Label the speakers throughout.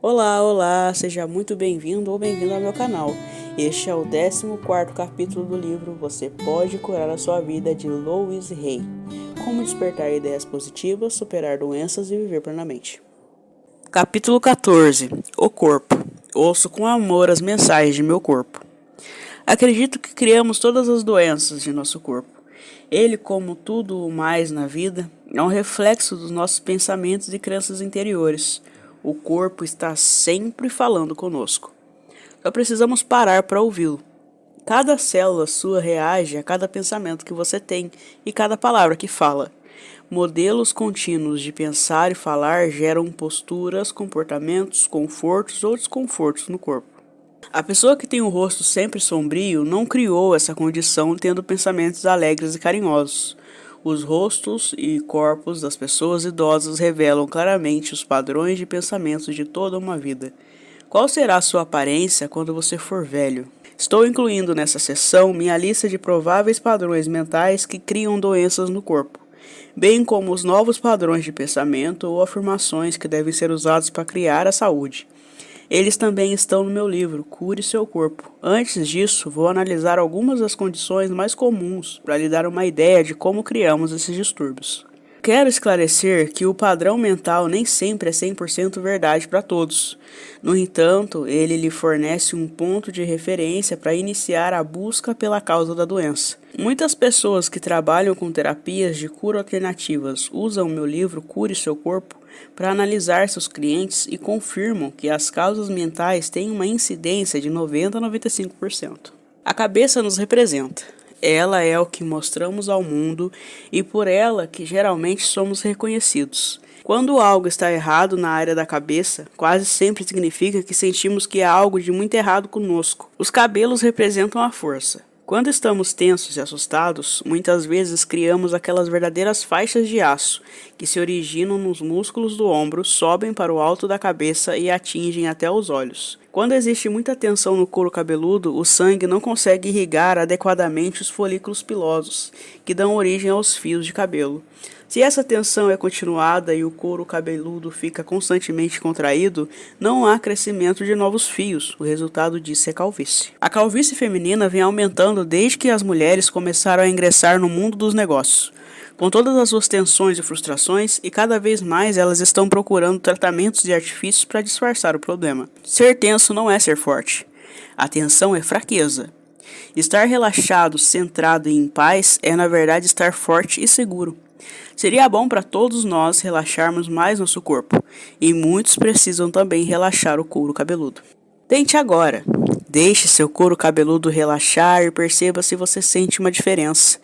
Speaker 1: Olá, olá, seja muito bem-vindo ou bem-vinda ao meu canal. Este é o 14º capítulo do livro Você Pode Curar a Sua Vida, de Louise Hay. Como despertar ideias positivas, superar doenças e viver plenamente. Capítulo 14. O corpo. Ouço com amor as mensagens de meu corpo. Acredito que criamos todas as doenças de nosso corpo. Ele, como tudo o mais na vida, é um reflexo dos nossos pensamentos e crenças interiores. O corpo está sempre falando conosco. Só precisamos parar para ouvi-lo. Cada célula sua reage a cada pensamento que você tem e cada palavra que fala. Modelos contínuos de pensar e falar geram posturas, comportamentos, confortos ou desconfortos no corpo. A pessoa que tem o rosto sempre sombrio não criou essa condição tendo pensamentos alegres e carinhosos. Os rostos e corpos das pessoas idosas revelam claramente os padrões de pensamentos de toda uma vida. Qual será a sua aparência quando você for velho? Estou incluindo nessa seção minha lista de prováveis padrões mentais que criam doenças no corpo, bem como os novos padrões de pensamento ou afirmações que devem ser usados para criar a saúde. Eles também estão no meu livro, Cure Seu Corpo. Antes disso, vou analisar algumas das condições mais comuns para lhe dar uma ideia de como criamos esses distúrbios. Quero esclarecer que o padrão mental nem sempre é 100% verdade para todos. No entanto, ele lhe fornece um ponto de referência para iniciar a busca pela causa da doença. Muitas pessoas que trabalham com terapias de cura alternativas usam o meu livro Cure Seu Corpo para analisar seus clientes e confirmam que as causas mentais têm uma incidência de 90 a 95%. A cabeça nos representa. Ela é o que mostramos ao mundo e por ela que geralmente somos reconhecidos. Quando algo está errado na área da cabeça, quase sempre significa que sentimos que há algo de muito errado conosco. Os cabelos representam a força. Quando estamos tensos e assustados, muitas vezes criamos aquelas verdadeiras faixas de aço que se originam nos músculos do ombro, sobem para o alto da cabeça e atingem até os olhos. Quando existe muita tensão no couro cabeludo, o sangue não consegue irrigar adequadamente os folículos pilosos, que dão origem aos fios de cabelo. Se essa tensão é continuada e o couro cabeludo fica constantemente contraído, não há crescimento de novos fios. O resultado disso é calvície. A calvície feminina vem aumentando desde que as mulheres começaram a ingressar no mundo dos negócios. Com todas as suas tensões e frustrações, e cada vez mais elas estão procurando tratamentos e artifícios para disfarçar o problema. Ser tenso não é ser forte. A tensão é fraqueza. Estar relaxado, centrado e em paz é, na verdade, estar forte e seguro. Seria bom para todos nós relaxarmos mais nosso corpo, e muitos precisam também relaxar o couro cabeludo. Tente agora. Deixe seu couro cabeludo relaxar e perceba se você sente uma diferença.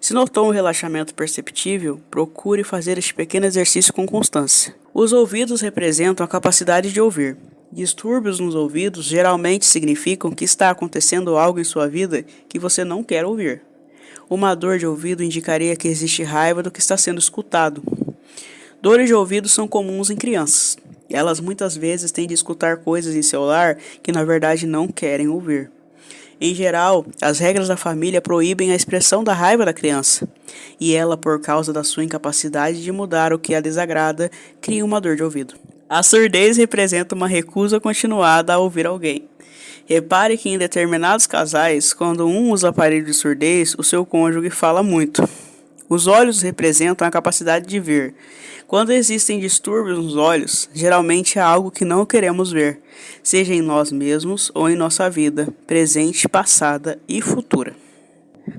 Speaker 1: Se notou um relaxamento perceptível, procure fazer este pequeno exercício com constância. Os ouvidos representam a capacidade de ouvir. Distúrbios nos ouvidos geralmente significam que está acontecendo algo em sua vida que você não quer ouvir. Uma dor de ouvido indicaria que existe raiva do que está sendo escutado. Dores de ouvido são comuns em crianças. Elas muitas vezes têm de escutar coisas em seu lar que na verdade não querem ouvir. Em geral, as regras da família proíbem a expressão da raiva da criança, e ela, por causa da sua incapacidade de mudar o que a desagrada, cria uma dor de ouvido. A surdez representa uma recusa continuada a ouvir alguém. Repare que em determinados casais, quando um usa aparelho de surdez, o seu cônjuge fala muito. Os olhos representam a capacidade de ver. Quando existem distúrbios nos olhos, geralmente há algo que não queremos ver, seja em nós mesmos ou em nossa vida, presente, passada e futura.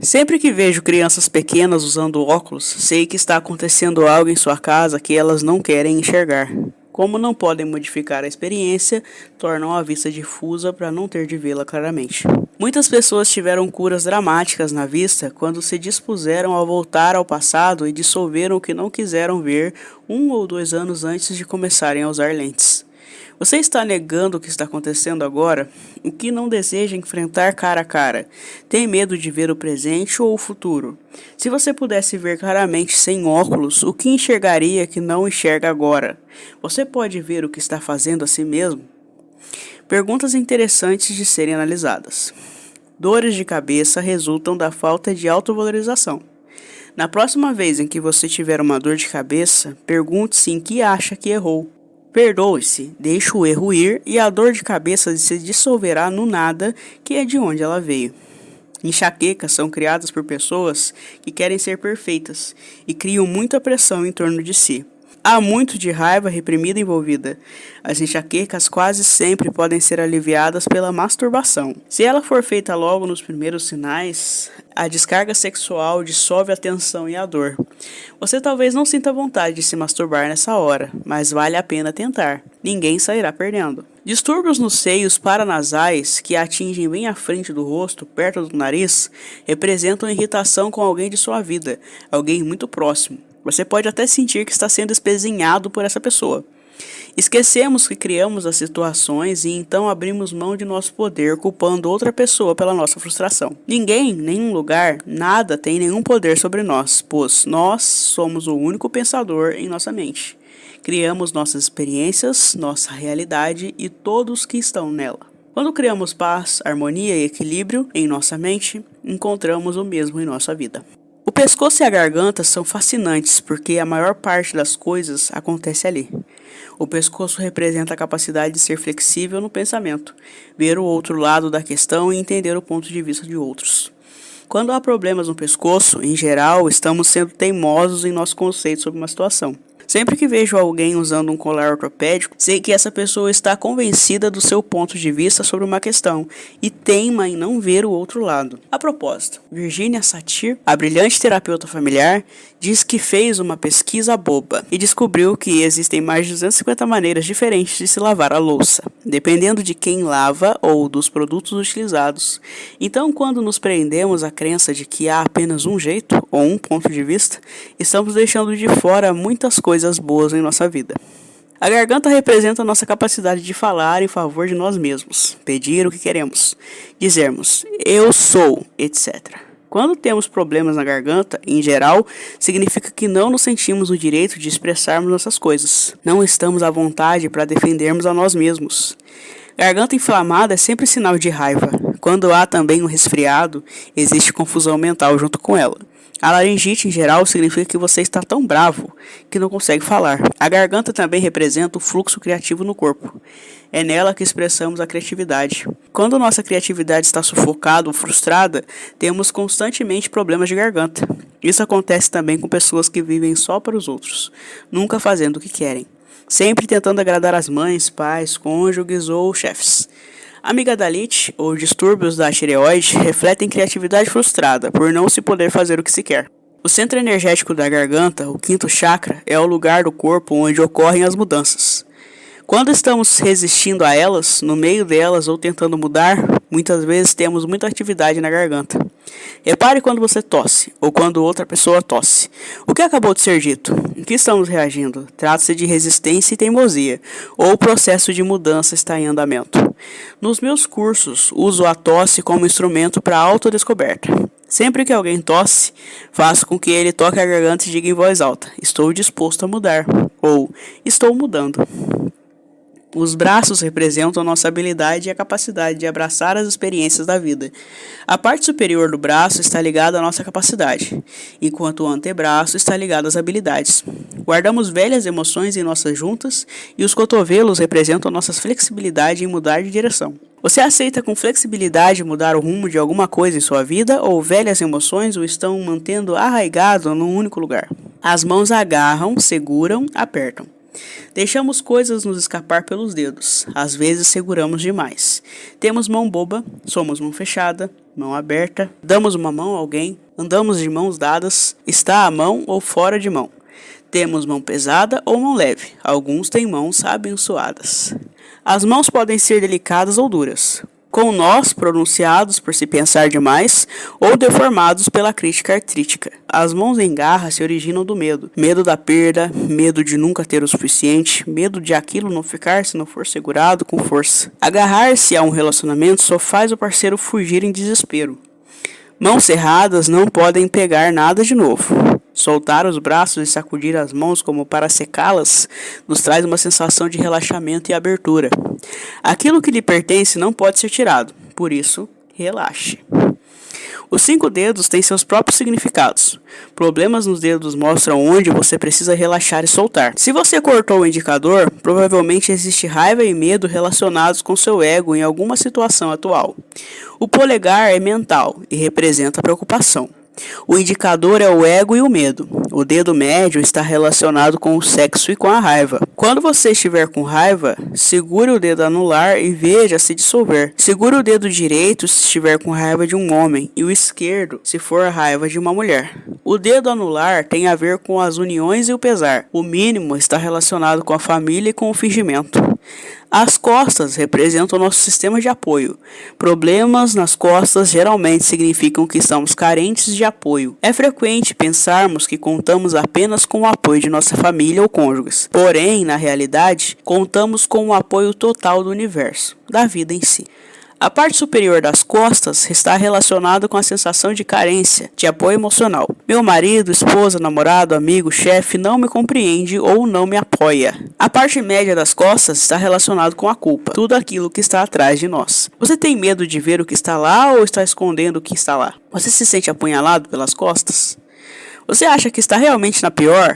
Speaker 1: Sempre que vejo crianças pequenas usando óculos, sei que está acontecendo algo em sua casa que elas não querem enxergar. Como não podem modificar a experiência, tornam a vista difusa para não ter de vê-la claramente. Muitas pessoas tiveram curas dramáticas na vista quando se dispuseram a voltar ao passado e dissolveram o que não quiseram ver 1 ou 2 anos antes de começarem a usar lentes. Você está negando o que está acontecendo agora? O que não deseja enfrentar cara a cara? Tem medo de ver o presente ou o futuro? Se você pudesse ver claramente sem óculos, o que enxergaria que não enxerga agora? Você pode ver o que está fazendo a si mesmo? Perguntas interessantes de serem analisadas. Dores de cabeça resultam da falta de autovalorização. Na próxima vez em que você tiver uma dor de cabeça, pergunte-se em que acha que errou. Perdoe-se, deixe o erro ir e a dor de cabeça se dissolverá no nada, que é de onde ela veio. Enxaquecas são criadas por pessoas que querem ser perfeitas e criam muita pressão em torno de si. Há muito de raiva reprimida envolvida. As enxaquecas quase sempre podem ser aliviadas pela masturbação. Se ela for feita logo nos primeiros sinais, a descarga sexual dissolve a tensão e a dor. Você talvez não sinta vontade de se masturbar nessa hora, mas vale a pena tentar. Ninguém sairá perdendo. Distúrbios nos seios paranasais, que atingem bem a frente do rosto, perto do nariz, representam irritação com alguém de sua vida, alguém muito próximo. Você pode até sentir que está sendo espezinhado por essa pessoa. Esquecemos que criamos as situações e então abrimos mão de nosso poder, culpando outra pessoa pela nossa frustração. Ninguém, nenhum lugar, nada tem nenhum poder sobre nós, pois nós somos o único pensador em nossa mente. Criamos nossas experiências, nossa realidade e todos que estão nela. Quando criamos paz, harmonia e equilíbrio em nossa mente, encontramos o mesmo em nossa vida. O pescoço e a garganta são fascinantes porque a maior parte das coisas acontece ali. O pescoço representa a capacidade de ser flexível no pensamento, ver o outro lado da questão e entender o ponto de vista de outros. Quando há problemas no pescoço, em geral, estamos sendo teimosos em nosso conceito sobre uma situação. Sempre que vejo alguém usando um colar ortopédico, sei que essa pessoa está convencida do seu ponto de vista sobre uma questão e teima em não ver o outro lado. A propósito, Virginia Satir, a brilhante terapeuta familiar, diz que fez uma pesquisa boba e descobriu que existem mais de 250 maneiras diferentes de se lavar a louça, dependendo de quem lava ou dos produtos utilizados. Então, quando nos prendemos à crença de que há apenas um jeito ou um ponto de vista, estamos deixando de fora muitas coisas boas em nossa vida. A garganta representa a nossa capacidade de falar em favor de nós mesmos, pedir o que queremos, dizermos eu sou, etc. Quando temos problemas na garganta, em geral, significa que não nos sentimos no direito de expressarmos nossas coisas. Não estamos à vontade para defendermos a nós mesmos. Garganta inflamada é sempre sinal de raiva. Quando há também um resfriado, existe confusão mental junto com ela. A laringite, em geral, significa que você está tão bravo que não consegue falar. A garganta também representa o fluxo criativo no corpo. É nela que expressamos a criatividade. Quando nossa criatividade está sufocada ou frustrada, temos constantemente problemas de garganta. Isso acontece também com pessoas que vivem só para os outros, nunca fazendo o que querem, sempre tentando agradar as mães, pais, cônjuges ou chefes. Amigdalite, ou distúrbios da tireoide, refletem criatividade frustrada por não se poder fazer o que se quer. O centro energético da garganta, o quinto chakra, é o lugar do corpo onde ocorrem as mudanças. Quando estamos resistindo a elas, no meio delas ou tentando mudar, muitas vezes temos muita atividade na garganta. Repare quando você tosse, ou quando outra pessoa tosse. O que acabou de ser dito? Em que estamos reagindo? Trata-se de resistência e teimosia, ou o processo de mudança está em andamento. Nos meus cursos, uso a tosse como instrumento para autodescoberta. Sempre que alguém tosse, faço com que ele toque a garganta e diga em voz alta: estou disposto a mudar, ou estou mudando. Os braços representam a nossa habilidade e a capacidade de abraçar as experiências da vida. A parte superior do braço está ligada à nossa capacidade, enquanto o antebraço está ligado às habilidades. Guardamos velhas emoções em nossas juntas e os cotovelos representam nossa flexibilidade em mudar de direção. Você aceita com flexibilidade mudar o rumo de alguma coisa em sua vida ou velhas emoções o estão mantendo arraigado num único lugar? As mãos agarram, seguram, apertam. Deixamos coisas nos escapar pelos dedos, às vezes seguramos demais. Temos mão boba, somos mão fechada, mão aberta, damos uma mão a alguém, andamos de mãos dadas, está à mão ou fora de mão. Temos mão pesada ou mão leve, alguns têm mãos abençoadas. As mãos podem ser delicadas ou duras, com nós pronunciados por se pensar demais ou deformados pela crítica artrítica. As mãos em garra se originam do medo. Medo da perda, medo de nunca ter o suficiente, medo de aquilo não ficar se não for segurado com força. Agarrar-se a um relacionamento só faz o parceiro fugir em desespero. Mãos cerradas não podem pegar nada de novo. Soltar os braços e sacudir as mãos como para secá-las nos traz uma sensação de relaxamento e abertura. Aquilo que lhe pertence não pode ser tirado, por isso, relaxe. Os 5 dedos têm seus próprios significados. Problemas nos dedos mostram onde você precisa relaxar e soltar. Se você cortou o indicador, provavelmente existe raiva e medo relacionados com seu ego em alguma situação atual. O polegar é mental e representa a preocupação. O indicador é o ego e o medo. O dedo médio está relacionado com o sexo e com a raiva. Quando você estiver com raiva, segure o dedo anular e veja se dissolver. Segure o dedo direito se estiver com raiva de um homem e o esquerdo se for a raiva de uma mulher. O dedo anular tem a ver com as uniões e o pesar. O mínimo está relacionado com a família e com o fingimento. As costas representam o nosso sistema de apoio. Problemas nas costas geralmente significam que estamos carentes de apoio. É frequente pensarmos que contamos apenas com o apoio de nossa família ou cônjuges. Porém, na realidade, contamos com o apoio total do universo, da vida em si. A parte superior das costas está relacionada com a sensação de carência, de apoio emocional. Meu marido, esposa, namorado, amigo, chefe não me compreende ou não me apoia. A parte média das costas está relacionada com a culpa, tudo aquilo que está atrás de nós. Você tem medo de ver o que está lá ou está escondendo o que está lá? Você se sente apunhalado pelas costas? Você acha que está realmente na pior?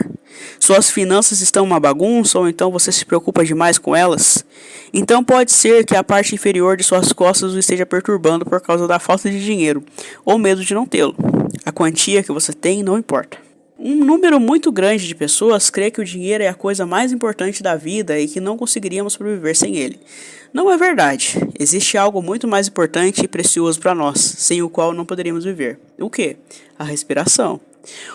Speaker 1: Suas finanças estão uma bagunça ou então você se preocupa demais com elas? Então pode ser que a parte inferior de suas costas o esteja perturbando por causa da falta de dinheiro ou medo de não tê-lo. A quantia que você tem não importa. Um número muito grande de pessoas crê que o dinheiro é a coisa mais importante da vida e que não conseguiríamos sobreviver sem ele. Não é verdade. Existe algo muito mais importante e precioso para nós, sem o qual não poderíamos viver. O quê? A respiração.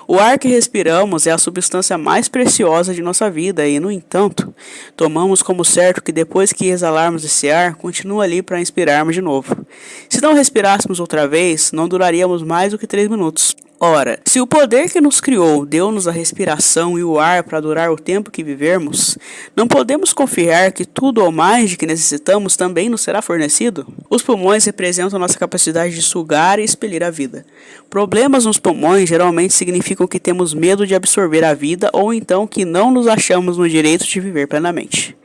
Speaker 1: O ar que respiramos é a substância mais preciosa de nossa vida e, no entanto, tomamos como certo que depois que exalarmos esse ar, continua ali para inspirarmos de novo. Se não respirássemos outra vez, não duraríamos mais do que 3 minutos. Ora, se o poder que nos criou deu-nos a respiração e o ar para durar o tempo que vivermos, não podemos confiar que tudo ou mais de que necessitamos também nos será fornecido? Os pulmões representam nossa capacidade de sugar e expelir a vida. Problemas nos pulmões geralmente significam que temos medo de absorver a vida ou então que não nos achamos no direito de viver plenamente.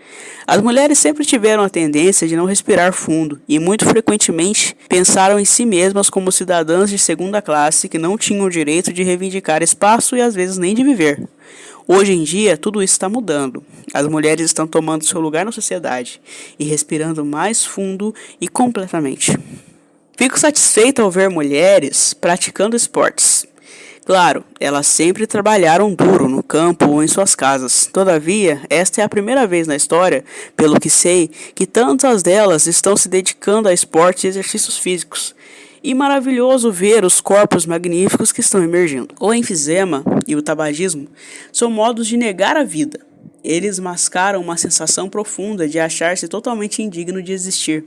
Speaker 1: As mulheres sempre tiveram a tendência de não respirar fundo e, muito frequentemente, pensaram em si mesmas como cidadãs de segunda classe que não tinham o direito de reivindicar espaço e às vezes nem de viver. Hoje em dia, tudo isso está mudando. As mulheres estão tomando seu lugar na sociedade e respirando mais fundo e completamente. Fico satisfeita ao ver mulheres praticando esportes. Claro, elas sempre trabalharam duro no campo ou em suas casas. Todavia, esta é a primeira vez na história, pelo que sei, que tantas delas estão se dedicando a esportes e exercícios físicos. E maravilhoso ver os corpos magníficos que estão emergindo. O enfisema e o tabagismo são modos de negar a vida. Eles mascaram uma sensação profunda de achar-se totalmente indigno de existir.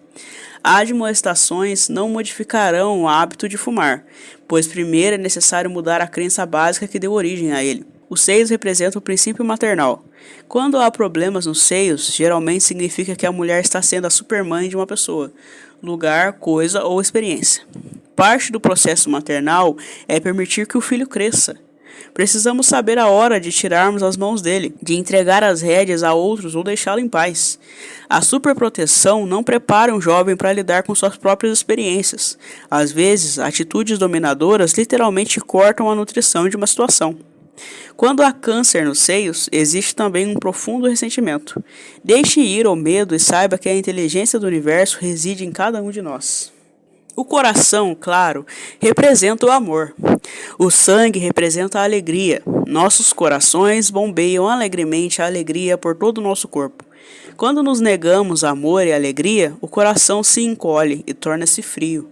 Speaker 1: Admoestações não modificarão o hábito de fumar, pois primeiro é necessário mudar a crença básica que deu origem a ele. Os seios representam o princípio maternal. Quando há problemas nos seios, geralmente significa que a mulher está sendo a supermãe de uma pessoa, lugar, coisa ou experiência. Parte do processo maternal é permitir que o filho cresça. Precisamos saber a hora de tirarmos as mãos dele, de entregar as rédeas a outros ou deixá-lo em paz. A superproteção não prepara um jovem para lidar com suas próprias experiências. Às vezes, atitudes dominadoras literalmente cortam a nutrição de uma situação. Quando há câncer nos seios, existe também um profundo ressentimento. Deixe ir o medo e saiba que a inteligência do universo reside em cada um de nós. O coração, claro, representa o amor. O sangue representa a alegria. Nossos corações bombeiam alegremente a alegria por todo o nosso corpo. Quando nos negamos amor e alegria, o coração se encolhe e torna-se frio.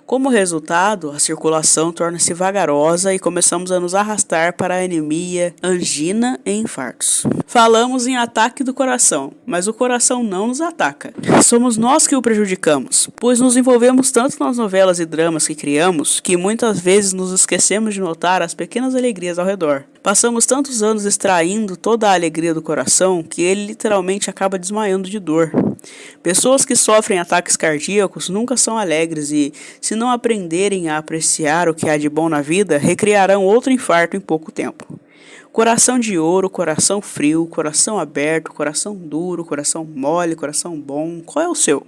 Speaker 1: Como resultado, a circulação torna-se vagarosa e começamos a nos arrastar para a anemia, angina e infartos. Falamos em ataque do coração, mas o coração não nos ataca. Somos nós que o prejudicamos, pois nos envolvemos tanto nas novelas e dramas que criamos, que muitas vezes nos esquecemos de notar as pequenas alegrias ao redor. Passamos tantos anos extraindo toda a alegria do coração que ele literalmente acaba desmaiando de dor. Pessoas que sofrem ataques cardíacos nunca são alegres e, se não aprenderem a apreciar o que há de bom na vida, recriarão outro infarto em pouco tempo. Coração de ouro, coração frio, coração aberto, coração duro, coração mole, coração bom. Qual é o seu?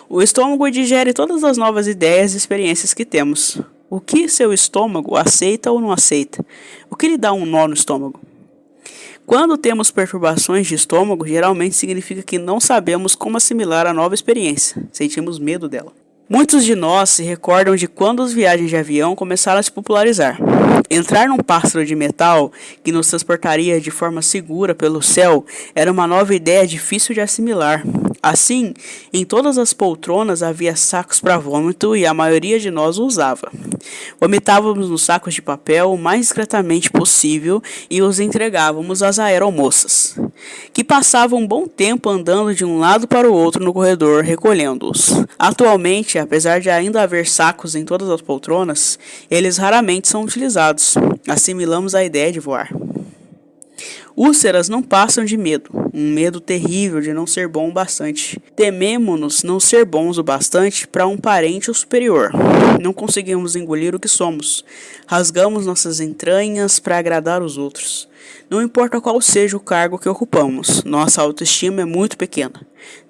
Speaker 1: O estômago digere todas as novas ideias e experiências que temos. O que seu estômago aceita ou não aceita? O que lhe dá um nó no estômago? Quando temos perturbações de estômago, geralmente significa que não sabemos como assimilar a nova experiência, sentimos medo dela. Muitos de nós se recordam de quando as viagens de avião começaram a se popularizar. Entrar num pássaro de metal que nos transportaria de forma segura pelo céu era uma nova ideia difícil de assimilar. Assim, em todas as poltronas havia sacos para vômito e a maioria de nós o usava. Vomitávamos nos sacos de papel o mais discretamente possível e os entregávamos às aeromoças, que passavam um bom tempo andando de um lado para o outro no corredor recolhendo-os. Atualmente, apesar de ainda haver sacos em todas as poltronas, eles raramente são utilizados. Assimilamos a ideia de voar. Úlceras não passam de medo, um medo terrível de não ser bom o bastante. Tememo-nos não ser bons o bastante para um parente ou superior. Não conseguimos engolir o que somos. Rasgamos nossas entranhas para agradar os outros. Não importa qual seja o cargo que ocupamos, nossa autoestima é muito pequena.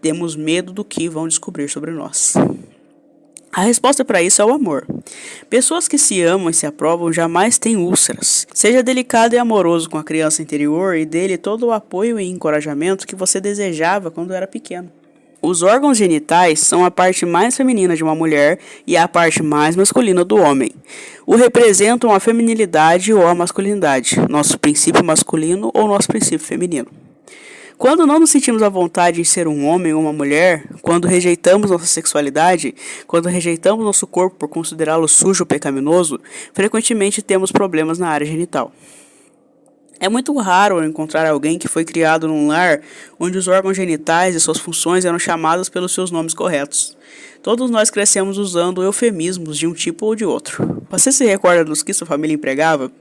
Speaker 1: Temos medo do que vão descobrir sobre nós. A resposta para isso é o amor. Pessoas que se amam e se aprovam jamais têm úlceras. Seja delicado e amoroso com a criança interior e dê-lhe todo o apoio e encorajamento que você desejava quando era pequeno. Os órgãos genitais são a parte mais feminina de uma mulher e a parte mais masculina do homem. O representam a feminilidade ou a masculinidade, nosso princípio masculino ou nosso princípio feminino. Quando não nos sentimos à vontade em ser um homem ou uma mulher, quando rejeitamos nossa sexualidade, quando rejeitamos nosso corpo por considerá-lo sujo ou pecaminoso, frequentemente temos problemas na área genital. É muito raro encontrar alguém que foi criado num lar onde os órgãos genitais e suas funções eram chamadas pelos seus nomes corretos. Todos nós crescemos usando eufemismos de um tipo ou de outro. Você se recorda dos que sua família empregava?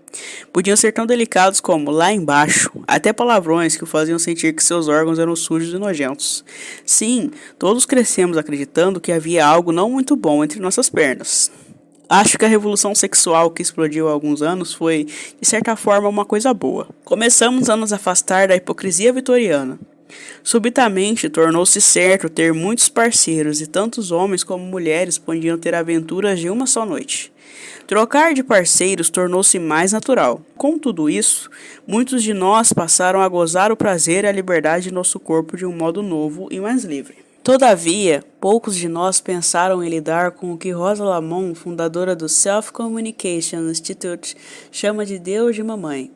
Speaker 1: Podiam ser tão delicados como lá embaixo, até palavrões que o faziam sentir que seus órgãos eram sujos e nojentos. Sim, todos crescemos acreditando que havia algo não muito bom entre nossas pernas. Acho que a revolução sexual que explodiu há alguns anos foi, de certa forma, uma coisa boa. Começamos a nos afastar da hipocrisia vitoriana. Subitamente, tornou-se certo ter muitos parceiros e tantos homens como mulheres podiam ter aventuras de uma só noite. Trocar de parceiros tornou-se mais natural. Com tudo isso, muitos de nós passaram a gozar o prazer e a liberdade de nosso corpo de um modo novo e mais livre. Todavia, poucos de nós pensaram em lidar com o que Rosa Lamont, fundadora do Self-Communication Institute, chama de Deus de mamãe.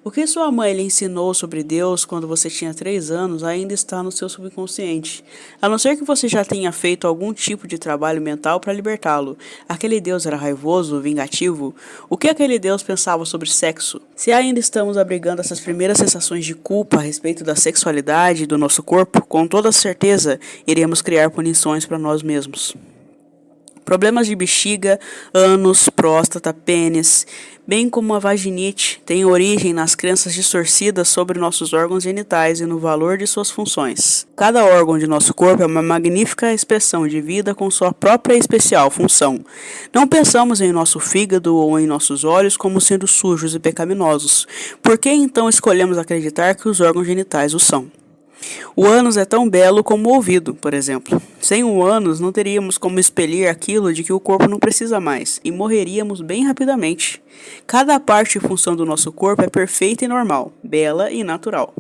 Speaker 1: O que sua mãe lhe ensinou sobre Deus quando você tinha 3 anos ainda está no seu subconsciente, a não ser que você já tenha feito algum tipo de trabalho mental para libertá-lo. Aquele Deus era raivoso, vingativo? O que aquele Deus pensava sobre sexo? Se ainda estamos abrigando essas primeiras sensações de culpa a respeito da sexualidade e do nosso corpo, com toda certeza iremos criar punições para nós mesmos. Problemas de bexiga, ânus, próstata, pênis, bem como a vaginite, têm origem nas crenças distorcidas sobre nossos órgãos genitais e no valor de suas funções. Cada órgão de nosso corpo é uma magnífica expressão de vida com sua própria e especial função. Não pensamos em nosso fígado ou em nossos olhos como sendo sujos e pecaminosos. Por que então escolhemos acreditar que os órgãos genitais o são? O ânus é tão belo como o ouvido, por exemplo. Sem o ânus, não teríamos como expelir aquilo de que o corpo não precisa mais, e morreríamos bem rapidamente. Cada parte e função do nosso corpo é perfeita e normal, bela e natural.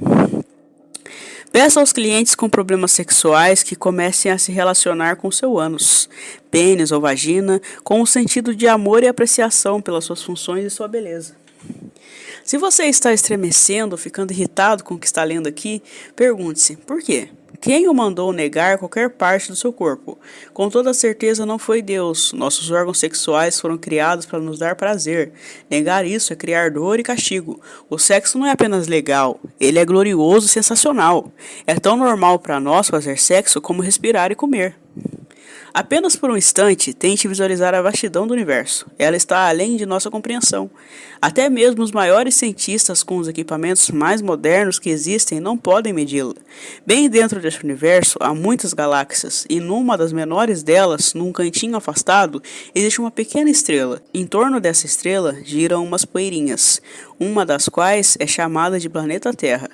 Speaker 1: Peça aos clientes com problemas sexuais que comecem a se relacionar com seu ânus, pênis ou vagina, com o sentido de amor e apreciação pelas suas funções e sua beleza. Se você está estremecendo, ficando irritado com o que está lendo aqui, pergunte-se, por quê? Quem o mandou negar qualquer parte do seu corpo? Com toda certeza não foi Deus. Nossos órgãos sexuais foram criados para nos dar prazer. Negar isso é criar dor e castigo. O sexo não é apenas legal, ele é glorioso e sensacional. É tão normal para nós fazer sexo como respirar e comer. Apenas por um instante, tente visualizar a vastidão do universo. Ela está além de nossa compreensão. Até mesmo os maiores cientistas com os equipamentos mais modernos que existem não podem medi-la. Bem dentro deste universo há muitas galáxias, e numa das menores delas, num cantinho afastado, existe uma pequena estrela. Em torno dessa estrela giram umas poeirinhas, uma das quais é chamada de planeta Terra.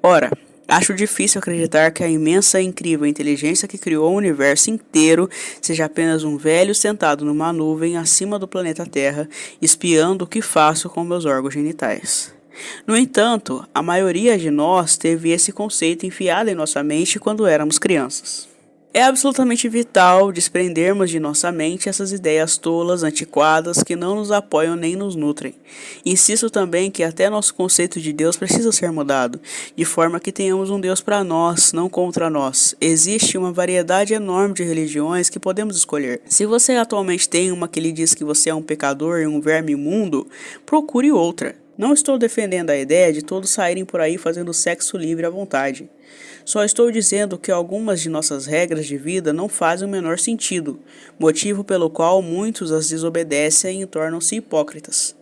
Speaker 1: Ora, Acho difícil acreditar que a imensa e incrível inteligência que criou o universo inteiro seja apenas um velho sentado numa nuvem acima do planeta Terra, espiando o que faço com meus órgãos genitais. No entanto, a maioria de nós teve esse conceito enfiado em nossa mente quando éramos crianças. É absolutamente vital desprendermos de nossa mente essas ideias tolas, antiquadas, que não nos apoiam nem nos nutrem. Insisto também que até nosso conceito de Deus precisa ser mudado, de forma que tenhamos um Deus para nós, não contra nós. Existe uma variedade enorme de religiões que podemos escolher. Se você atualmente tem uma que lhe diz que você é um pecador e um verme imundo, procure outra. Não estou defendendo a ideia de todos saírem por aí fazendo sexo livre à vontade. Só estou dizendo que algumas de nossas regras de vida não fazem o menor sentido, motivo pelo qual muitos as desobedecem e tornam-se hipócritas.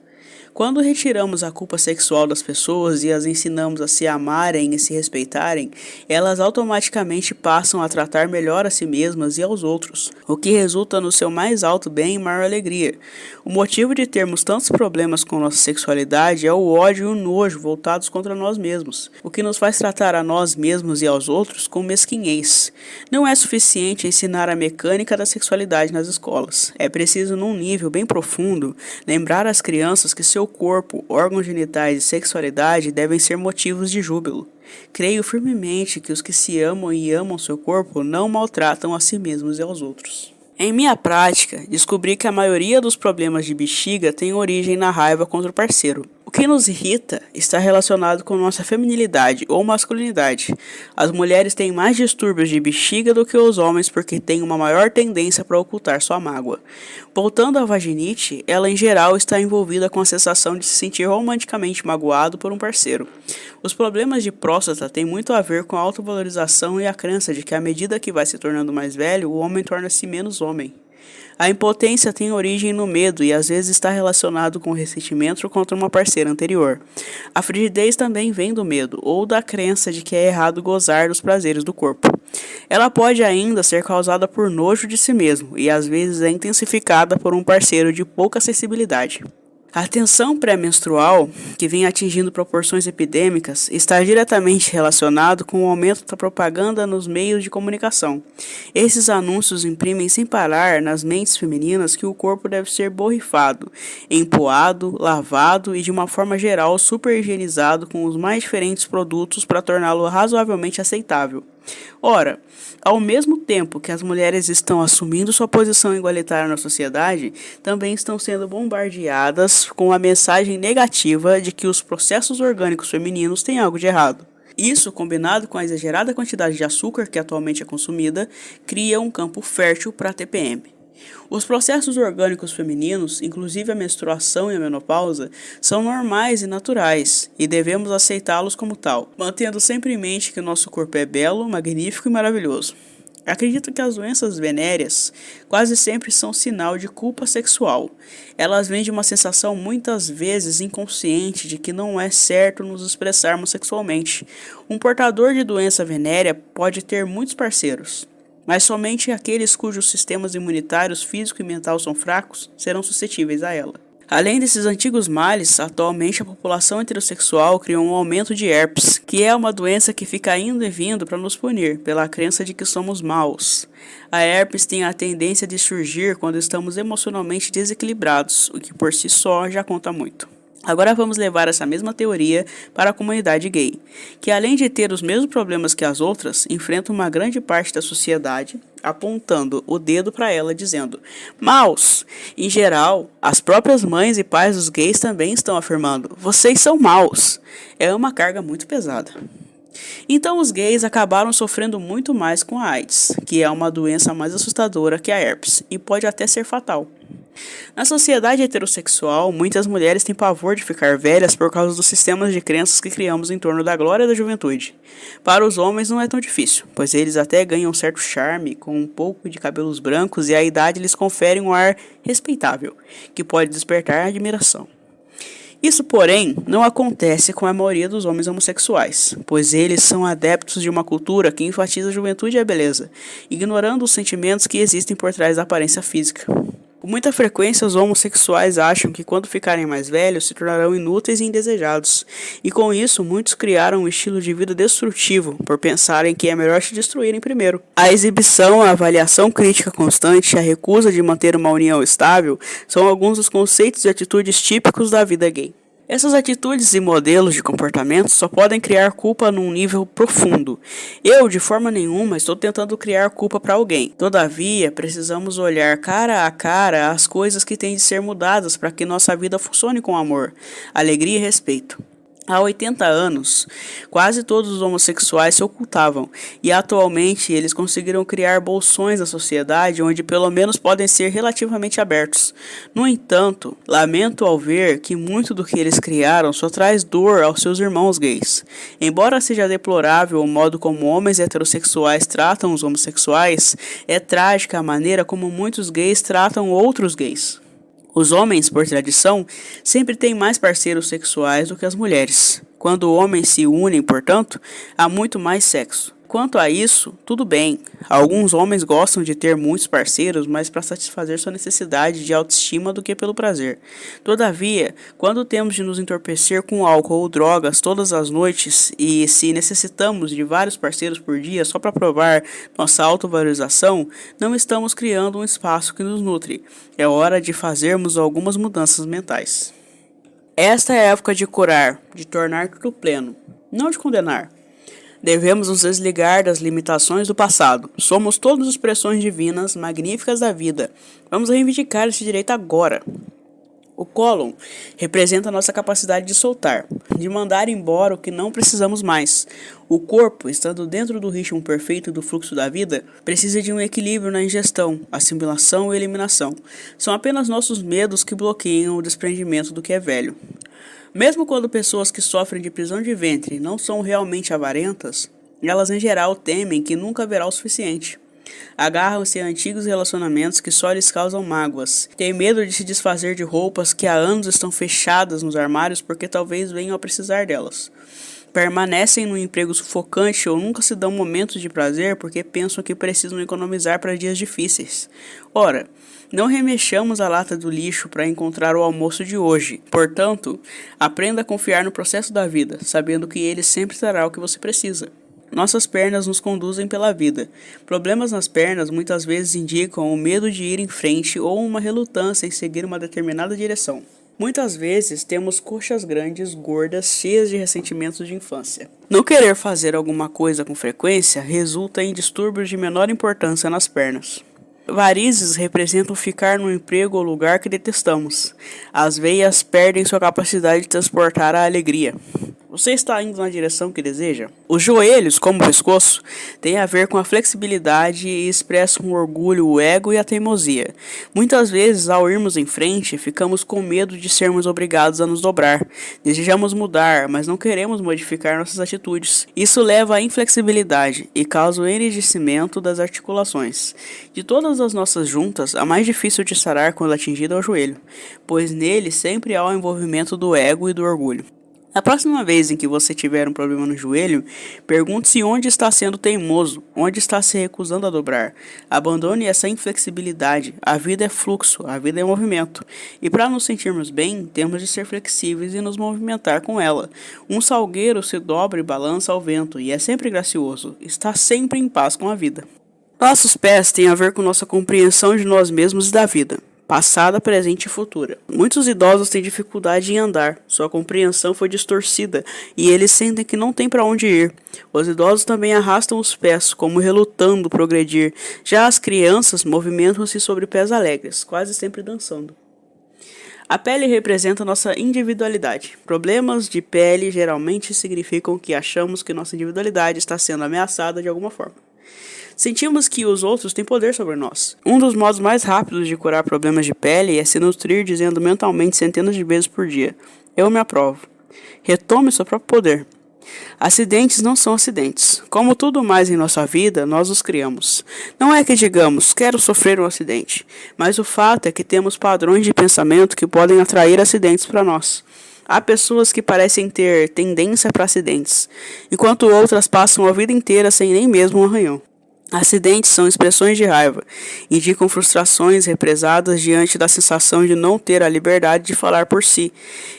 Speaker 1: Quando retiramos a culpa sexual das pessoas e as ensinamos a se amarem e se respeitarem, elas automaticamente passam a tratar melhor a si mesmas e aos outros, o que resulta no seu mais alto bem e maior alegria. O motivo de termos tantos problemas com nossa sexualidade é o ódio e o nojo voltados contra nós mesmos, o que nos faz tratar a nós mesmos e aos outros com mesquinhez. Não é suficiente ensinar a mecânica da sexualidade nas escolas. É preciso, num nível bem profundo, lembrar às crianças que seu corpo, órgãos genitais e sexualidade devem ser motivos de júbilo. Creio firmemente que os que se amam e amam seu corpo não maltratam a si mesmos e aos outros. Em minha prática, descobri que a maioria dos problemas de bexiga tem origem na raiva contra o parceiro. O que nos irrita está relacionado com nossa feminilidade ou masculinidade. As mulheres têm mais distúrbios de bexiga do que os homens porque têm uma maior tendência para ocultar sua mágoa. Voltando à vaginite, ela em geral está envolvida com a sensação de se sentir romanticamente magoado por um parceiro. Os problemas de próstata têm muito a ver com a autovalorização e a crença de que à medida que vai se tornando mais velho, o homem torna-se menos homem. A impotência tem origem no medo e às vezes está relacionado com o ressentimento contra uma parceira anterior. A frigidez também vem do medo ou da crença de que é errado gozar dos prazeres do corpo. Ela pode ainda ser causada por nojo de si mesmo e às vezes é intensificada por um parceiro de pouca sensibilidade. A tensão pré-menstrual, que vem atingindo proporções epidêmicas, está diretamente relacionado com o aumento da propaganda nos meios de comunicação. Esses anúncios imprimem sem parar nas mentes femininas que o corpo deve ser borrifado, empoado, lavado e, de uma forma geral, super higienizado com os mais diferentes produtos para torná-lo razoavelmente aceitável. Ora, ao mesmo tempo que as mulheres estão assumindo sua posição igualitária na sociedade, também estão sendo bombardeadas com a mensagem negativa de que os processos orgânicos femininos têm algo de errado. Isso, combinado com a exagerada quantidade de açúcar que atualmente é consumida, cria um campo fértil para a TPM. Os processos orgânicos femininos, inclusive a menstruação e a menopausa, são normais e naturais, e devemos aceitá-los como tal, mantendo sempre em mente que nosso corpo é belo, magnífico e maravilhoso. Acredito que as doenças venéreas quase sempre são sinal de culpa sexual. Elas vêm de uma sensação muitas vezes inconsciente de que não é certo nos expressarmos sexualmente. Um portador de doença venérea pode ter muitos parceiros, mas somente aqueles cujos sistemas imunitários físico e mental são fracos serão suscetíveis a ela. Além desses antigos males, atualmente a população heterossexual criou um aumento de herpes, que é uma doença que fica indo e vindo para nos punir, pela crença de que somos maus. A herpes tem a tendência de surgir quando estamos emocionalmente desequilibrados, o que por si só já conta muito. Agora vamos levar essa mesma teoria para a comunidade gay, que além de ter os mesmos problemas que as outras, enfrenta uma grande parte da sociedade apontando o dedo para ela dizendo maus. Em geral, as próprias mães e pais dos gays também estão afirmando vocês são maus. É uma carga muito pesada. Então os gays acabaram sofrendo muito mais com a AIDS, que é uma doença mais assustadora que a herpes e pode até ser fatal. Na sociedade heterossexual, muitas mulheres têm pavor de ficar velhas por causa dos sistemas de crenças que criamos em torno da glória da juventude. Para os homens não é tão difícil, pois eles até ganham um certo charme com um pouco de cabelos brancos e a idade lhes confere um ar respeitável, que pode despertar admiração. Isso, porém, não acontece com a maioria dos homens homossexuais, pois eles são adeptos de uma cultura que enfatiza a juventude e a beleza, ignorando os sentimentos que existem por trás da aparência física. Com muita frequência, os homossexuais acham que quando ficarem mais velhos se tornarão inúteis e indesejados, e com isso muitos criaram um estilo de vida destrutivo por pensarem que é melhor se destruírem primeiro. A exibição, a avaliação crítica constante e a recusa de manter uma união estável são alguns dos conceitos e atitudes típicos da vida gay. Essas atitudes e modelos de comportamento só podem criar culpa num nível profundo. Eu, de forma nenhuma, estou tentando criar culpa para alguém. Todavia, precisamos olhar cara a cara as coisas que têm de ser mudadas para que nossa vida funcione com amor, alegria e respeito. Há 80 anos, quase todos os homossexuais se ocultavam, e atualmente eles conseguiram criar bolsões na sociedade onde pelo menos podem ser relativamente abertos. No entanto, lamento ao ver que muito do que eles criaram só traz dor aos seus irmãos gays. Embora seja deplorável o modo como homens heterossexuais tratam os homossexuais, é trágica a maneira como muitos gays tratam outros gays. Os homens, por tradição, sempre têm mais parceiros sexuais do que as mulheres. Quando homens se unem, portanto, há muito mais sexo. Quanto a isso, tudo bem. Alguns homens gostam de ter muitos parceiros, mas para satisfazer sua necessidade de autoestima do que pelo prazer. Todavia, quando temos de nos entorpecer com álcool ou drogas todas as noites e se necessitamos de vários parceiros por dia só para provar nossa autovalorização, não estamos criando um espaço que nos nutre. É hora de fazermos algumas mudanças mentais. Esta é a época de curar, de tornar tudo pleno, não de condenar. Devemos nos desligar das limitações do passado. Somos todas expressões divinas, magníficas da vida. Vamos reivindicar esse direito agora. O cólon representa a nossa capacidade de soltar, de mandar embora o que não precisamos mais. O corpo, estando dentro do ritmo perfeito do fluxo da vida, precisa de um equilíbrio na ingestão, assimilação e eliminação. São apenas nossos medos que bloqueiam o desprendimento do que é velho. Mesmo quando pessoas que sofrem de prisão de ventre não são realmente avarentas, elas em geral temem que nunca haverá o suficiente. Agarram-se a antigos relacionamentos que só lhes causam mágoas. Têm medo de se desfazer de roupas que há anos estão fechadas nos armários porque talvez venham a precisar delas. Permanecem no emprego sufocante ou nunca se dão momentos de prazer porque pensam que precisam economizar para dias difíceis. Ora, não remexamos a lata do lixo para encontrar o almoço de hoje. Portanto, aprenda a confiar no processo da vida, sabendo que ele sempre trará o que você precisa. Nossas pernas nos conduzem pela vida. Problemas nas pernas muitas vezes indicam o medo de ir em frente ou uma relutância em seguir uma determinada direção. Muitas vezes temos coxas grandes, gordas, cheias de ressentimentos de infância. Não querer fazer alguma coisa com frequência resulta em distúrbios de menor importância nas pernas. Varizes representam ficar no emprego ou lugar que detestamos. As veias perdem sua capacidade de transportar a alegria. Você está indo na direção que deseja? Os joelhos, como o pescoço, têm a ver com a flexibilidade e expressam o orgulho, o ego e a teimosia. Muitas vezes, ao irmos em frente, ficamos com medo de sermos obrigados a nos dobrar. Desejamos mudar, mas não queremos modificar nossas atitudes. Isso leva à inflexibilidade e causa o enrijecimento das articulações. De todas as nossas juntas, a mais difícil de sarar quando atingida é o joelho, pois nele sempre há o envolvimento do ego e do orgulho. A próxima vez em que você tiver um problema no joelho, pergunte-se onde está sendo teimoso, onde está se recusando a dobrar. Abandone essa inflexibilidade. A vida é fluxo, a vida é movimento. E para nos sentirmos bem, temos de ser flexíveis e nos movimentar com ela. Um salgueiro se dobra e balança ao vento e é sempre gracioso. Está sempre em paz com a vida. Nossos pés têm a ver com nossa compreensão de nós mesmos e da vida. Passada, presente e futura. Muitos idosos têm dificuldade em andar, sua compreensão foi distorcida e eles sentem que não têm para onde ir. Os idosos também arrastam os pés, como relutando progredir. Já as crianças movimentam-se sobre pés alegres, quase sempre dançando. A pele representa nossa individualidade. Problemas de pele geralmente significam que achamos que nossa individualidade está sendo ameaçada de alguma forma. Sentimos que os outros têm poder sobre nós. Um dos modos mais rápidos de curar problemas de pele é se nutrir dizendo mentalmente centenas de vezes por dia: eu me aprovo. Retome seu próprio poder. Acidentes não são acidentes. Como tudo mais em nossa vida, nós os criamos. Não é que digamos, quero sofrer um acidente, mas o fato é que temos padrões de pensamento que podem atrair acidentes para nós. Há pessoas que parecem ter tendência para acidentes, enquanto outras passam a vida inteira sem nem mesmo um arranhão. Acidentes são expressões de raiva, indicam frustrações represadas diante da sensação de não ter a liberdade de falar por si.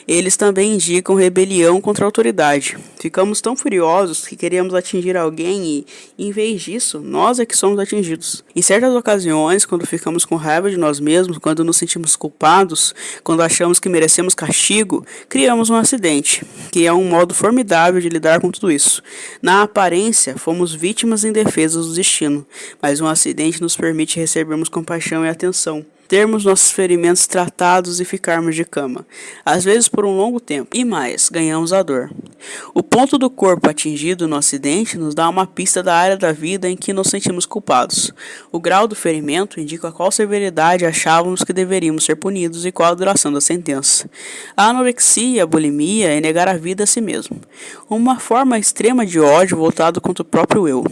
Speaker 1: Eles também indicam rebelião contra a autoridade. Ficamos tão furiosos que queremos atingir alguém e, em vez disso, nós é que somos atingidos. Em certas ocasiões, quando ficamos com raiva de nós mesmos, quando nos sentimos culpados, quando achamos que merecemos castigo, criamos um acidente, que é um modo formidável de lidar com tudo isso. Na aparência, fomos vítimas indefesas do destino. Mas um acidente nos permite recebermos compaixão e atenção, termos nossos ferimentos tratados e ficarmos de cama, às vezes por um longo tempo, e mais, ganhamos a dor. O ponto do corpo atingido no acidente nos dá uma pista da área da vida em que nos sentimos culpados. O grau do ferimento indica qual severidade achávamos que deveríamos ser punidos e qual a duração da sentença. A anorexia, a bulimia é negar a vida a si mesmo, uma forma extrema de ódio voltado contra o próprio eu.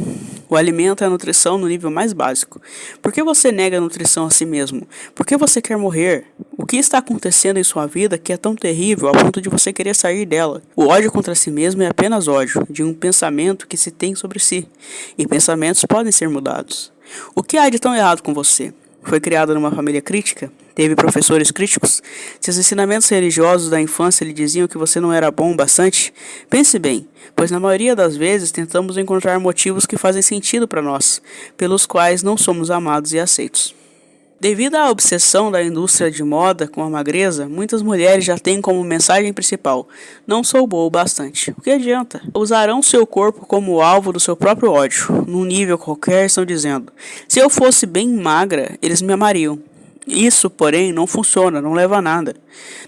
Speaker 1: O alimento é a nutrição no nível mais básico. Por que você nega a nutrição a si mesmo? Por que você quer morrer? O que está acontecendo em sua vida que é tão terrível a ponto de você querer sair dela? O ódio contra si mesmo é apenas ódio de um pensamento que se tem sobre si. E pensamentos podem ser mudados. O que há de tão errado com você? Foi criado numa família crítica? Teve professores críticos? Seus ensinamentos religiosos da infância lhe diziam que você não era bom o bastante? Pense bem, pois na maioria das vezes tentamos encontrar motivos que fazem sentido para nós, pelos quais não somos amados e aceitos. Devido à obsessão da indústria de moda com a magreza, muitas mulheres já têm como mensagem principal: não sou boa o bastante. O que adianta? Usarão seu corpo como alvo do seu próprio ódio. Num nível qualquer, estão dizendo: se eu fosse bem magra, eles me amariam. Isso, porém, não funciona, não leva a nada.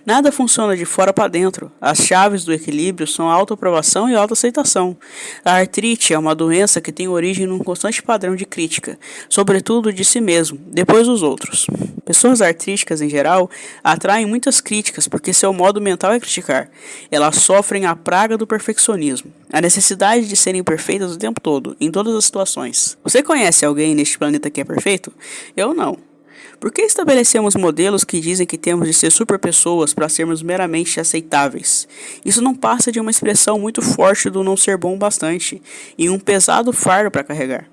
Speaker 1: Nada funciona de fora para dentro. As chaves do equilíbrio são a autoaprovação e a autoaceitação. A artrite é uma doença que tem origem num constante padrão de crítica, sobretudo de si mesmo, depois dos outros. Pessoas artríticas, em geral, atraem muitas críticas porque seu modo mental é criticar. Elas sofrem a praga do perfeccionismo, a necessidade de serem perfeitas o tempo todo, em todas as situações. Você conhece alguém neste planeta que é perfeito? Eu não. Por que estabelecemos modelos que dizem que temos de ser superpessoas para sermos meramente aceitáveis? Isso não passa de uma expressão muito forte do não ser bom o bastante e um pesado fardo para carregar.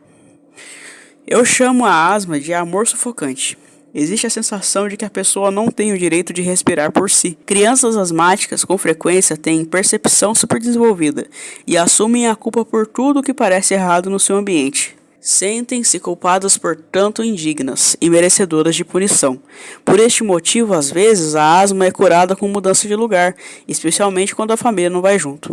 Speaker 1: Eu chamo a asma de amor sufocante. Existe a sensação de que a pessoa não tem o direito de respirar por si. Crianças asmáticas com frequência têm percepção superdesenvolvida e assumem a culpa por tudo o que parece errado no seu ambiente. Sentem-se culpadas por tanto indignas e merecedoras de punição. Por este motivo, às vezes, a asma é curada com mudança de lugar, especialmente quando a família não vai junto.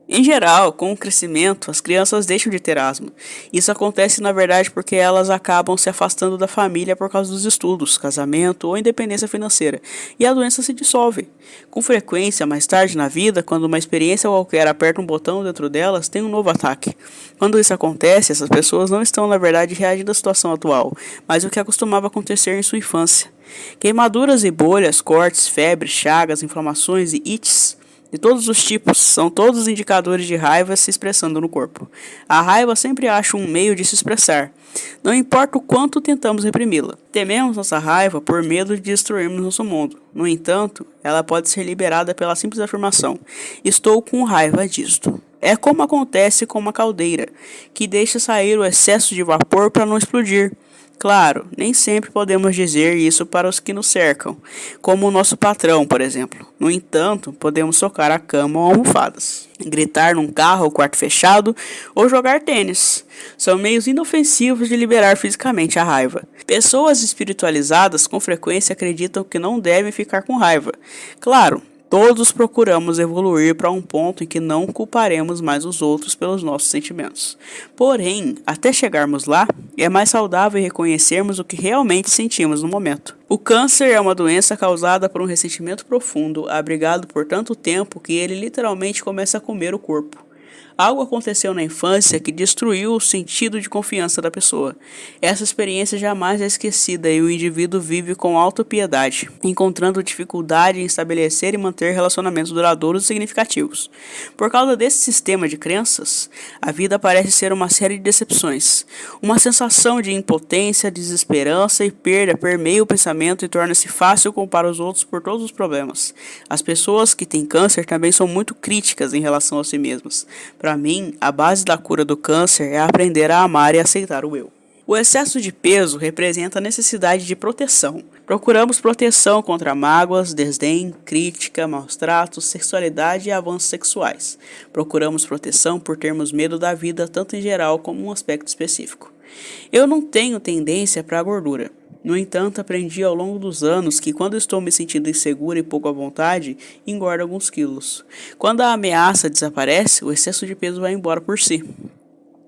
Speaker 1: Em geral, com o crescimento, as crianças deixam de ter asma. Isso acontece, na verdade, porque elas acabam se afastando da família por causa dos estudos, casamento ou independência financeira, e a doença se dissolve. Com frequência, mais tarde na vida, quando uma experiência qualquer aperta um botão dentro delas, tem um novo ataque. Quando isso acontece, essas pessoas não estão, na verdade, reagindo à situação atual, mas o que costumava acontecer em sua infância. Queimaduras e bolhas, cortes, febres, chagas, inflamações e ites de todos os tipos são todos indicadores de raiva se expressando no corpo. A raiva sempre acha um meio de se expressar, não importa o quanto tentamos reprimi-la. Tememos nossa raiva por medo de destruirmos nosso mundo. No entanto, ela pode ser liberada pela simples afirmação: estou com raiva disto. É como acontece com uma caldeira, que deixa sair o excesso de vapor para não explodir. Claro, nem sempre podemos dizer isso para os que nos cercam, como o nosso patrão, por exemplo. No entanto, podemos socar a cama ou almofadas, gritar num carro ou quarto fechado ou jogar tênis. São meios inofensivos de liberar fisicamente a raiva. Pessoas espiritualizadas com frequência acreditam que não devem ficar com raiva. Claro, todos procuramos evoluir para um ponto em que não culparemos mais os outros pelos nossos sentimentos. Porém, até chegarmos lá, é mais saudável reconhecermos o que realmente sentimos no momento. O câncer é uma doença causada por um ressentimento profundo, abrigado por tanto tempo que ele literalmente começa a comer o corpo. Algo aconteceu na infância que destruiu o sentido de confiança da pessoa. Essa experiência jamais é esquecida e o indivíduo vive com autopiedade, encontrando dificuldade em estabelecer e manter relacionamentos duradouros e significativos. Por causa desse sistema de crenças, a vida parece ser uma série de decepções. Uma sensação de impotência, desesperança e perda permeia o pensamento e torna-se fácil culpar os outros por todos os problemas. As pessoas que têm câncer também são muito críticas em relação a si mesmas. Para mim, a base da cura do câncer é aprender a amar e aceitar o eu. O excesso de peso representa a necessidade de proteção. Procuramos proteção contra mágoas, desdém, crítica, maus tratos, sexualidade e avanços sexuais. Procuramos proteção por termos medo da vida, tanto em geral como um aspecto específico. Eu não tenho tendência para a gordura. No entanto, aprendi ao longo dos anos que quando estou me sentindo insegura e pouco à vontade, engordo alguns quilos. Quando a ameaça desaparece, o excesso de peso vai embora por si.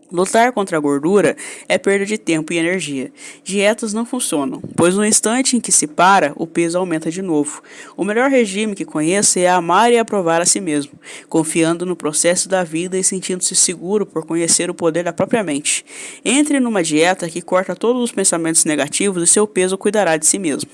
Speaker 1: Lutar contra a gordura é perda de tempo e energia. Dietas não funcionam, pois no instante em que se para, o peso aumenta de novo. O melhor regime que conheço é amar e aprovar a si mesmo, confiando no processo da vida e sentindo-se seguro por conhecer o poder da própria mente. Entre numa dieta que corta todos os pensamentos negativos e seu peso cuidará de si mesmo.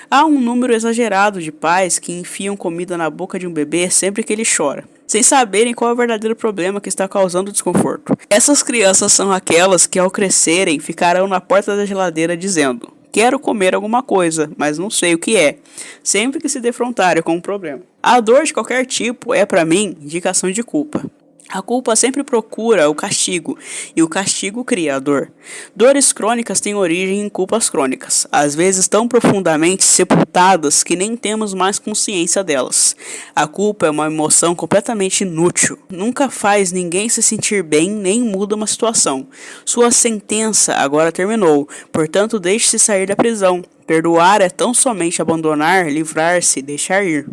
Speaker 1: Há um número exagerado de pais que enfiam comida na boca de um bebê sempre que ele chora, sem saberem qual é o verdadeiro problema que está causando o desconforto. Essas crianças são aquelas que, ao crescerem, ficarão na porta da geladeira dizendo: quero comer alguma coisa, mas não sei o que é, sempre que se defrontarem com um problema. A dor de qualquer tipo é, para mim, indicação de culpa. A culpa sempre procura o castigo, e o castigo cria a dor. Dores crônicas têm origem em culpas crônicas, às vezes tão profundamente sepultadas que nem temos mais consciência delas. A culpa é uma emoção completamente inútil, nunca faz ninguém se sentir bem nem muda uma situação. Sua sentença agora terminou, portanto deixe-se sair da prisão. Perdoar é tão somente abandonar, livrar-se, deixar ir.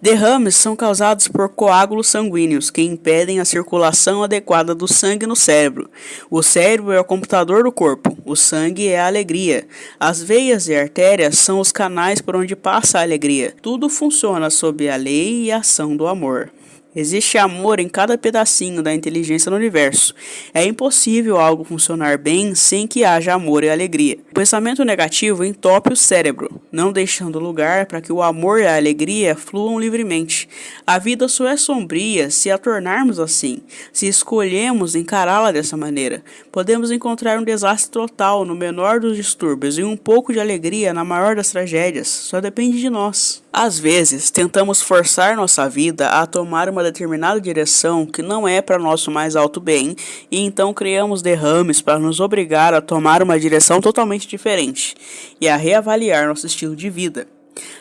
Speaker 1: Derrames são causados por coágulos sanguíneos que impedem a circulação adequada do sangue no cérebro. O cérebro é o computador do corpo, o sangue é a alegria. As veias e artérias são os canais por onde passa a alegria. Tudo funciona sob a lei e a ação do amor. Existe amor em cada pedacinho da inteligência no universo. É impossível algo funcionar bem sem que haja amor e alegria. O pensamento negativo entope o cérebro, não deixando lugar para que o amor e a alegria fluam livremente. A vida só é sombria se a tornarmos assim, se escolhemos encará-la dessa maneira. Podemos encontrar um desastre total no menor dos distúrbios e um pouco de alegria na maior das tragédias. Só depende de nós. Às vezes, tentamos forçar nossa vida a tomar uma determinada direção que não é para nosso mais alto bem, e então criamos derrames para nos obrigar a tomar uma direção totalmente diferente e a reavaliar nosso estilo de vida.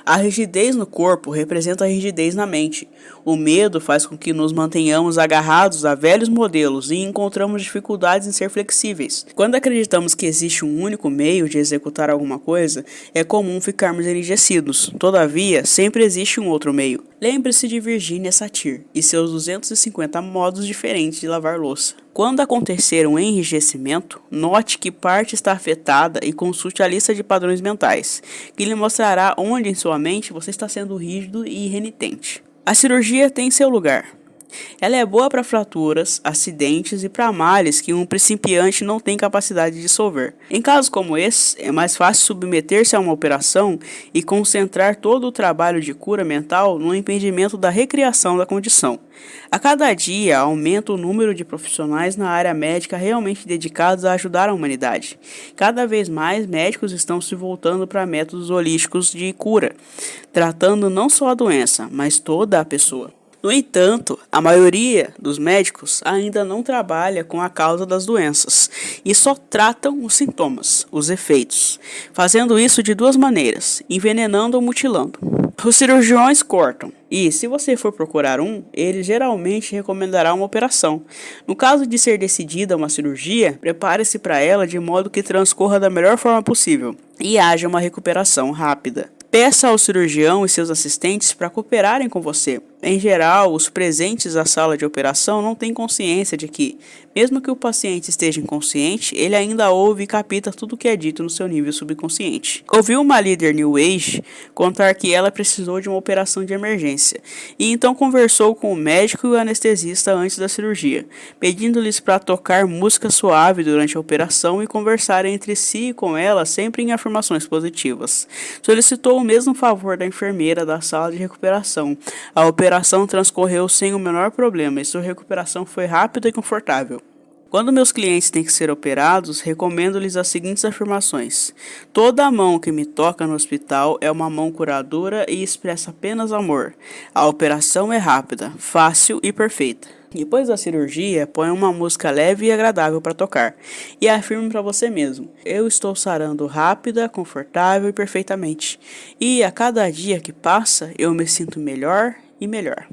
Speaker 1: A rigidez no corpo representa a rigidez na mente. O medo faz com que nos mantenhamos agarrados a velhos modelos e encontramos dificuldades em ser flexíveis. Quando acreditamos que existe um único meio de executar alguma coisa, é comum ficarmos enrijecidos. Todavia, sempre existe um outro meio. Lembre-se de Virginia Satir e seus 250 modos diferentes de lavar louça. Quando acontecer um enrijecimento, note que parte está afetada e consulte a lista de padrões mentais, que lhe mostrará onde em sua mente você está sendo rígido e renitente. A cirurgia tem seu lugar. Ela é boa para fraturas, acidentes e para males que um principiante não tem capacidade de dissolver. Em casos como esse, é mais fácil submeter-se a uma operação e concentrar todo o trabalho de cura mental no impedimento da recriação da condição. A cada dia aumenta o número de profissionais na área médica realmente dedicados a ajudar a humanidade. Cada vez mais médicos estão se voltando para métodos holísticos de cura, tratando não só a doença, mas toda a pessoa. No entanto, a maioria dos médicos ainda não trabalha com a causa das doenças e só tratam os sintomas, os efeitos, fazendo isso de duas maneiras, envenenando ou mutilando. Os cirurgiões cortam e, se você for procurar ele geralmente recomendará uma operação. No caso de ser decidida uma cirurgia, prepare-se para ela de modo que transcorra da melhor forma possível e haja uma recuperação rápida. Peça ao cirurgião e seus assistentes para cooperarem com você. Em geral, os presentes à sala de operação não têm consciência de que, mesmo que o paciente esteja inconsciente, ele ainda ouve e capta tudo o que é dito no seu nível subconsciente. Ouvi uma líder New Age contar que ela precisou de uma operação de emergência, e então conversou com o médico e o anestesista antes da cirurgia, pedindo-lhes para tocar música suave durante a operação e conversar entre si e com ela sempre em afirmações positivas. Solicitou o mesmo favor da enfermeira da sala de recuperação. A operação transcorreu sem o menor problema e sua recuperação foi rápida e confortável. Quando meus clientes têm que ser operados, recomendo-lhes as seguintes afirmações. Toda a mão que me toca no hospital é uma mão curadora e expressa apenas amor. A operação é rápida, fácil e perfeita. Depois da cirurgia, põe uma música leve e agradável para tocar e afirme para você mesmo: eu estou sarando rápida, confortável e perfeitamente. E a cada dia que passa, eu me sinto melhor e melhor.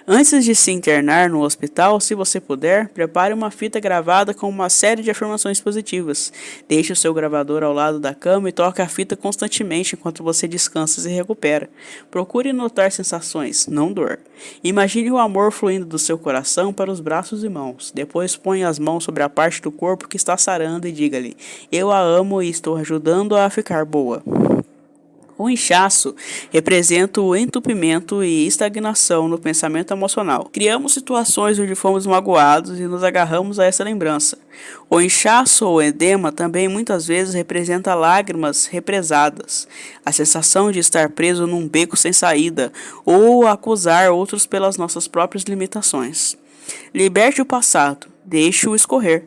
Speaker 1: Antes de se internar no hospital, se você puder, prepare uma fita gravada com uma série de afirmações positivas. Deixe o seu gravador ao lado da cama e toque a fita constantemente enquanto você descansa e se recupera. Procure notar sensações, não dor. Imagine o amor fluindo do seu coração para os braços e mãos. Depois ponha as mãos sobre a parte do corpo que está sarando e diga-lhe: eu a amo e estou ajudando-a a ficar boa. O inchaço representa o entupimento e estagnação no pensamento emocional. Criamos situações onde fomos magoados e nos agarramos a essa lembrança. O inchaço ou edema também muitas vezes representa lágrimas represadas, a sensação de estar preso num beco sem saída ou acusar outros pelas nossas próprias limitações. Liberte o passado, deixe-o escorrer,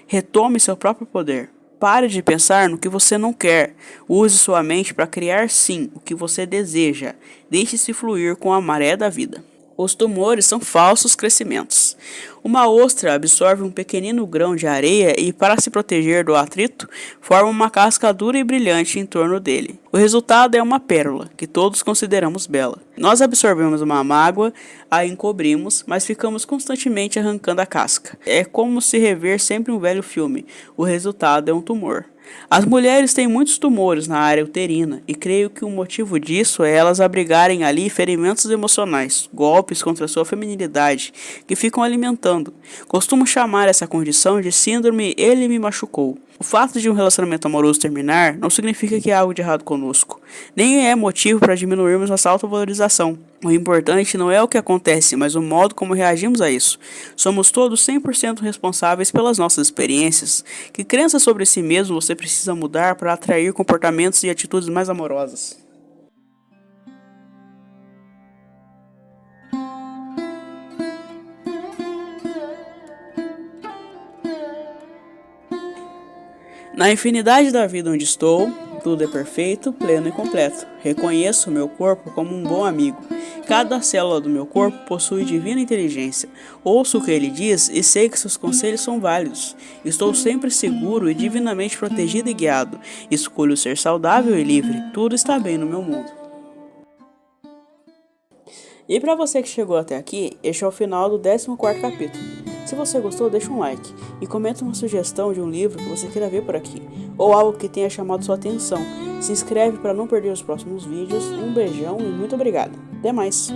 Speaker 1: retome seu próprio poder. Pare de pensar no que você não quer. Use sua mente para criar sim o que você deseja. Deixe-se fluir com a maré da vida. Os tumores são falsos crescimentos. Uma ostra absorve um pequenino grão de areia e, para se proteger do atrito, forma uma casca dura e brilhante em torno dele. O resultado é uma pérola, que todos consideramos bela. Nós absorvemos uma mágoa, a encobrimos, mas ficamos constantemente arrancando a casca. É como se rever sempre um velho filme. O resultado é um tumor. As mulheres têm muitos tumores na área uterina e creio que o motivo disso é elas abrigarem ali ferimentos emocionais, golpes contra sua feminilidade, que ficam alimentando. Costumo chamar essa condição de síndrome "ele me machucou". O fato de um relacionamento amoroso terminar não significa que há algo de errado conosco, nem é motivo para diminuirmos nossa autovalorização. O importante não é o que acontece, mas o modo como reagimos a isso. Somos todos 100% responsáveis pelas nossas experiências. Que crença sobre si mesmo você precisa mudar para atrair comportamentos e atitudes mais amorosas? Na infinidade da vida onde estou, tudo é perfeito, pleno e completo. Reconheço o meu corpo como um bom amigo. Cada célula do meu corpo possui divina inteligência. Ouço o que ele diz e sei que seus conselhos são válidos. Estou sempre seguro e divinamente protegido e guiado. Escolho ser saudável e livre. Tudo está bem no meu mundo. E para você que chegou até aqui, este é o final do 14º capítulo. Se você gostou, deixa um like e comenta uma sugestão de um livro que você queira ver por aqui, ou algo que tenha chamado sua atenção. Se inscreve para não perder os próximos vídeos. Um beijão e muito obrigado. Até mais!